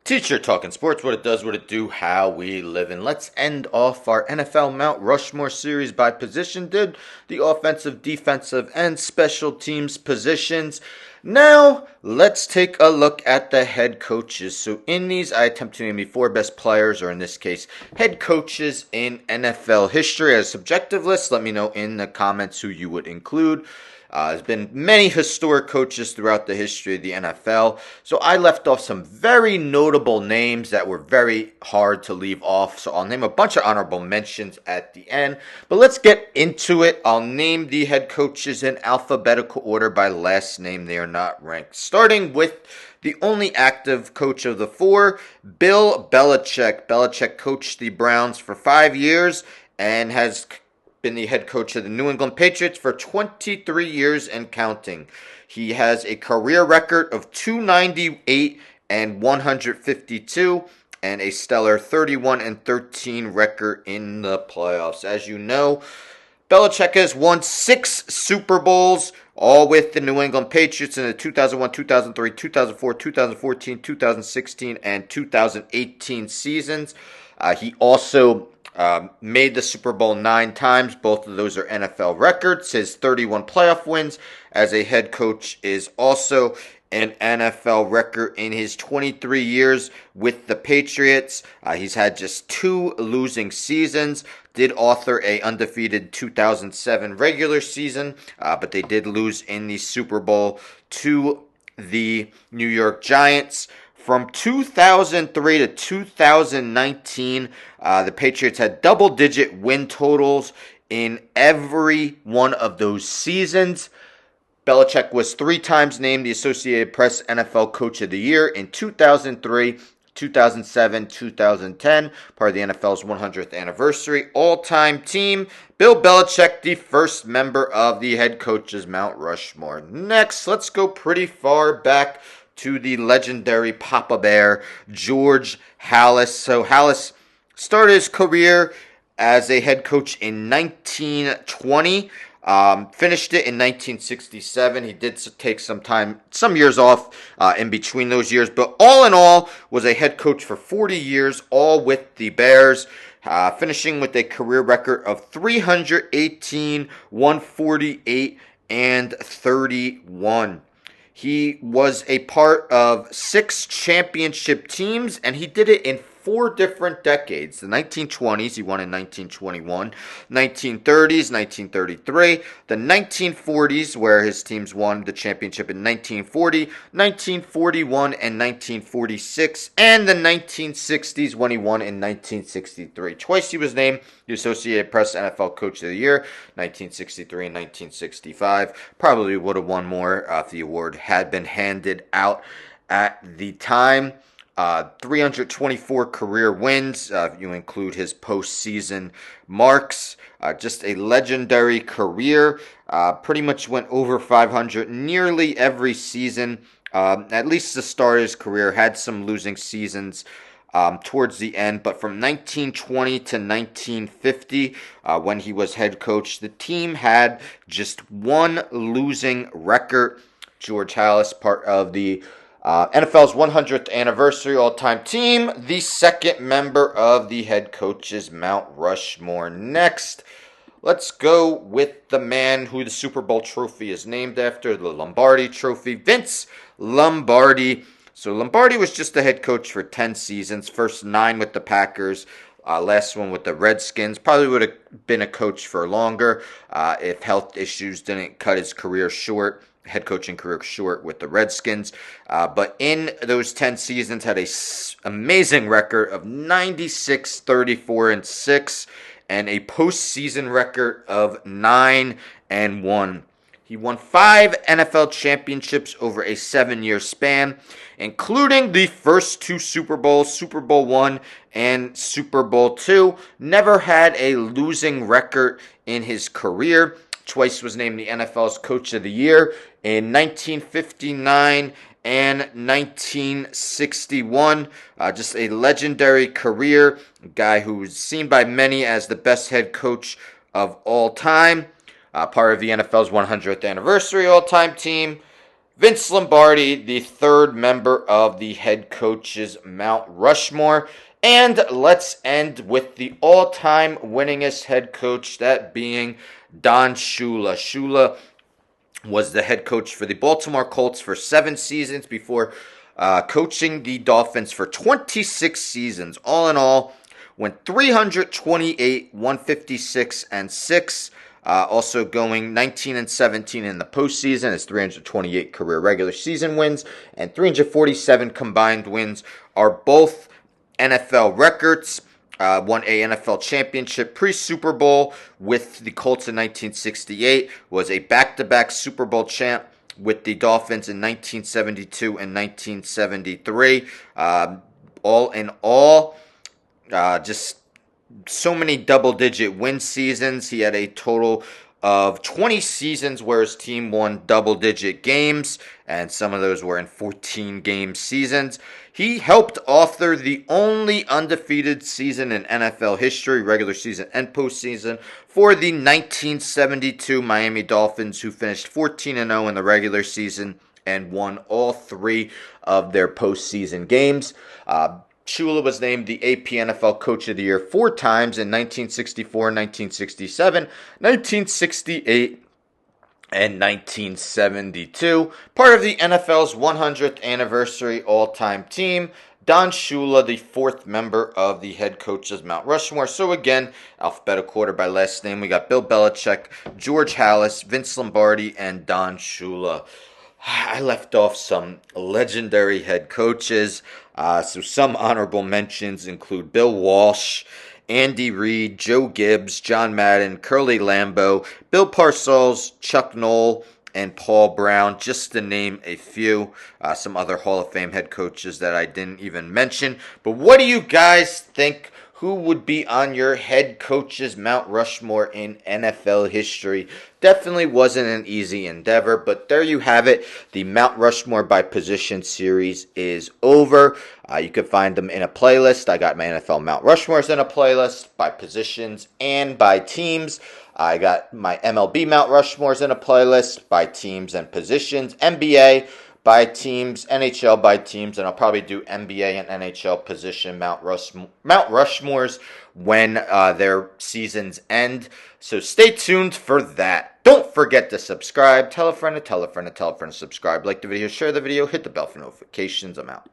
Teacher talking sports, what it does, what it do, how we live. And let's end off our NFL Mount Rushmore series by position. Did the offensive, defensive, and special teams positions. Now, let's take a look at the head coaches. So in these, I attempt to name the four best players, or in this case, head coaches in NFL history. As a subjective list, let me know in the comments who you would include. There's been many historic coaches throughout the history of the NFL, so I left off some very notable names that were very hard to leave off, so I'll name a bunch of honorable mentions at the end, but let's get into it. I'll name the head coaches in alphabetical order by last name. They are not ranked. Starting with the only active coach of the four, Bill Belichick. Belichick coached the Browns for 5 years and has been the head coach of the New England Patriots for 23 years and counting. He has a career record of 298 and 152 and a stellar 31 and 13 record in the playoffs. As you know, Belichick has won 6 Super Bowls, all with the New England Patriots in the 2001, 2003, 2004, 2014, 2016, and 2018 seasons. He also made the Super Bowl 9 times. Both of those are NFL records. His 31 playoff wins as a head coach is also an NFL record. In his 23 years with the Patriots, he's had just 2 losing seasons. Did author a undefeated 2007 regular season, but they did lose in the Super Bowl to the New York Giants. From 2003 to 2019, the Patriots had double-digit win totals in every one of those seasons. Belichick was 3 times named the Associated Press NFL Coach of the Year in 2003, 2007, 2010, part of the NFL's 100th anniversary all-time team. Bill Belichick, the first member of the head coaches Mount Rushmore. Next, let's go pretty far back to the legendary Papa Bear, George Halas. So Halas started his career as a head coach in 1920, finished it in 1967. He did take some years off in between those years, but all in all was a head coach for 40 years, all with the Bears, finishing with a career record of 318, 148, and 31. He was a part of 6 championship teams, and he did it in 4 different decades. The 1920s, he won in 1921, 1930s, 1933, the 1940s, where his teams won the championship in 1940, 1941, and 1946, and the 1960s when he won in 1963. Twice he was named the Associated Press NFL Coach of the Year, 1963 and 1965. Probably would have won more if the award had been handed out at the time. 324 career wins, if you include his postseason marks. Just a legendary career. Pretty much went over 500 nearly every season. At least the start of his career. Had some losing seasons towards the end. But from 1920 to 1950, when he was head coach, the team had just 1 losing record. George Halas, part of the NFL's 100th anniversary all-time team, the second member of the head coaches Mount Rushmore. Next, let's go with the man who the Super Bowl trophy is named after, the Lombardi trophy, Vince Lombardi. So Lombardi was just the head coach for 10 seasons, first 9 with the Packers, last one with the Redskins. Probably would have been a coach for longer if health issues didn't cut his career short. Head coaching career short with the Redskins, but in those 10 seasons had a amazing record of 96, 34, and 6, and a postseason record of 9 and 1. He won 5 NFL championships over a 7-year span, including the first 2 Super Bowls, Super Bowl 1 and Super Bowl 2. Never had a losing record in his career. Twice was named the NFL's Coach of the Year in 1959 and 1961. Just a legendary career. A guy who's seen by many as the best head coach of all time. Part of the NFL's 100th anniversary all-time team. Vince Lombardi, the third member of the head coach's Mount Rushmore. And let's end with the all-time winningest head coach, that being Don Shula. Shula was the head coach for the Baltimore Colts for 7 seasons before coaching the Dolphins for 26 seasons. All in all, went 328, 156, and 6. Also going 19 and 17 in the postseason. His 328 career regular season wins and 347 combined wins are both NFL records. Won a NFL championship pre-Super Bowl with the Colts in 1968. Was a back-to-back Super Bowl champ with the Dolphins in 1972 and 1973. All in all, just so many double-digit win seasons. He had a total of 20 seasons where his team won double-digit games, and some of those were in 14-game seasons. He helped author the only undefeated season in NFL history, regular season and postseason, for the 1972 Miami Dolphins, who finished 14-0 in the regular season and won all 3 of their postseason games. Shula was named the AP NFL Coach of the Year 4 times in 1964, 1967, 1968, and 1972. Part of the NFL's 100th anniversary all-time team. Don Shula, the 4th member of the head coach's Mount Rushmore. So again, alphabetical order by last name. We got Bill Belichick, George Halas, Vince Lombardi, and Don Shula. I left off some legendary head coaches. So some honorable mentions include Bill Walsh, Andy Reid, Joe Gibbs, John Madden, Curly Lambeau, Bill Parcells, Chuck Noll, and Paul Brown, just to name a few. Some other Hall of Fame head coaches that I didn't even mention. But what do you guys think? Who would be on your head coach's Mount Rushmore in NFL history? Definitely wasn't an easy endeavor, but there you have it. The Mount Rushmore by position series is over. You can find them in a playlist. I got my NFL Mount Rushmores in a playlist by positions and by teams. I got my MLB Mount Rushmores in a playlist by teams and positions. NBA by teams, NHL by teams, and I'll probably do NBA and NHL position Mount Rushmores when their seasons end. So stay tuned for that. Don't forget to subscribe. Tell a friend to tell a friend to tell a friend to subscribe. Like the video, share the video, hit the bell for notifications. I'm out.